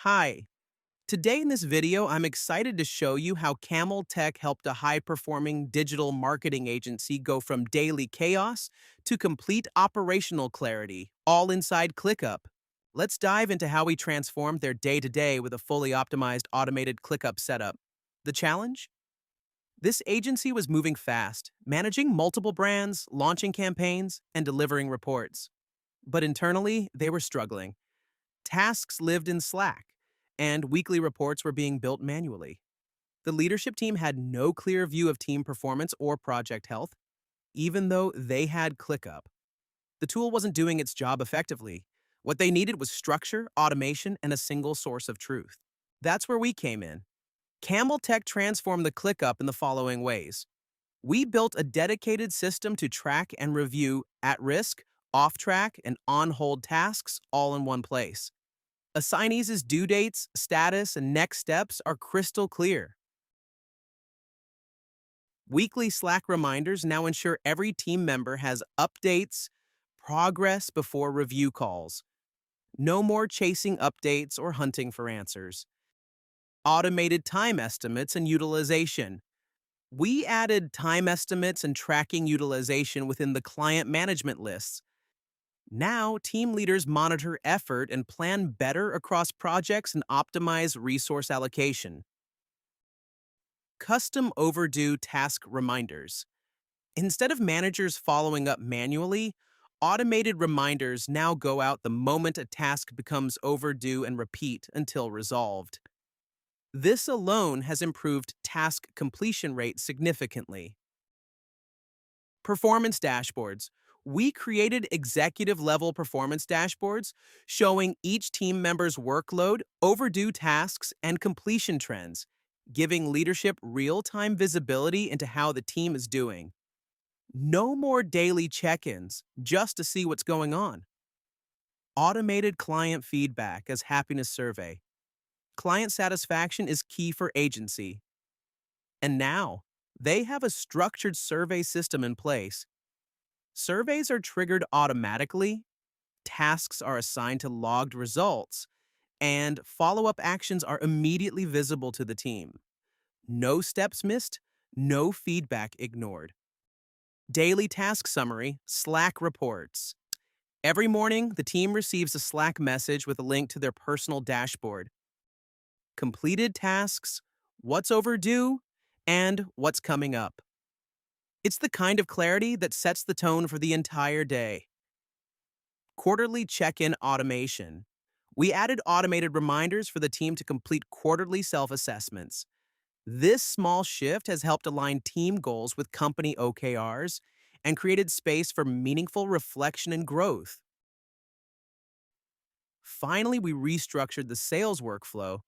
Hi. Today in this video, I'm excited to show you how Camel Tech helped a high-performing digital marketing agency go from daily chaos to complete operational clarity, all inside ClickUp. Let's dive into how we transformed their day-to-day with a fully optimized automated ClickUp setup. The challenge? This agency was moving fast, managing multiple brands, launching campaigns, and delivering reports. But internally, they were struggling. Tasks lived in Slack, and weekly reports were being built manually. The leadership team had no clear view of team performance or project health, even though they had ClickUp. The tool wasn't doing its job effectively. What they needed was structure, automation, and a single source of truth. That's where we came in. Camel Tech transformed the ClickUp in the following ways. We built a dedicated system to track and review at-risk, off-track, and on-hold tasks all in one place. Assignees' due dates, status, and next steps are crystal clear. Weekly Slack reminders now ensure every team member has updates, progress before review calls. No more chasing updates or hunting for answers. Automated time estimates and utilization. We added time estimates and tracking utilization within the client management lists. Now, team leaders monitor effort and plan better across projects and optimize resource allocation. Custom overdue task reminders. Instead of managers following up manually, automated reminders now go out the moment a task becomes overdue and repeat until resolved. This alone has improved task completion rate significantly. Performance dashboards. We created executive-level performance dashboards showing each team member's workload, overdue tasks, and completion trends, giving leadership real-time visibility into how the team is doing. No more daily check-ins just to see what's going on. Automated client feedback as happiness survey. Client satisfaction is key for agency. And now, they have a structured survey system in place. Surveys are triggered automatically, tasks are assigned to logged results, and follow-up actions are immediately visible to the team. No steps missed, no feedback ignored. Daily task summary, Slack reports. Every morning, the team receives a Slack message with a link to their personal dashboard. Completed tasks, what's overdue, and what's coming up. It's the kind of clarity that sets the tone for the entire day. Quarterly check-in automation. We added automated reminders for the team to complete quarterly self-assessments. This small shift has helped align team goals with company OKRs and created space for meaningful reflection and growth. Finally, we restructured the sales workflow,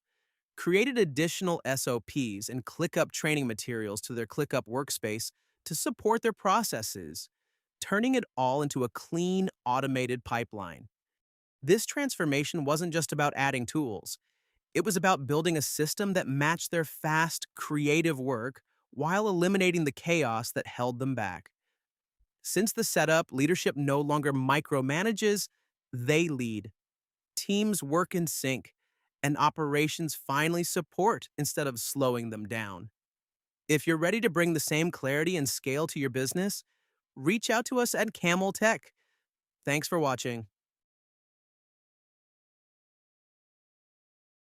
created additional SOPs and ClickUp training materials to their ClickUp workspace to support their processes, turning it all into a clean, automated pipeline. This transformation wasn't just about adding tools. It was about building a system that matched their fast, creative work while eliminating the chaos that held them back. Since the setup, leadership no longer micromanages, they lead. Teams work in sync, and operations finally support instead of slowing them down. If you're ready to bring the same clarity and scale to your business, reach out to us at Camel Tech. Thanks for watching.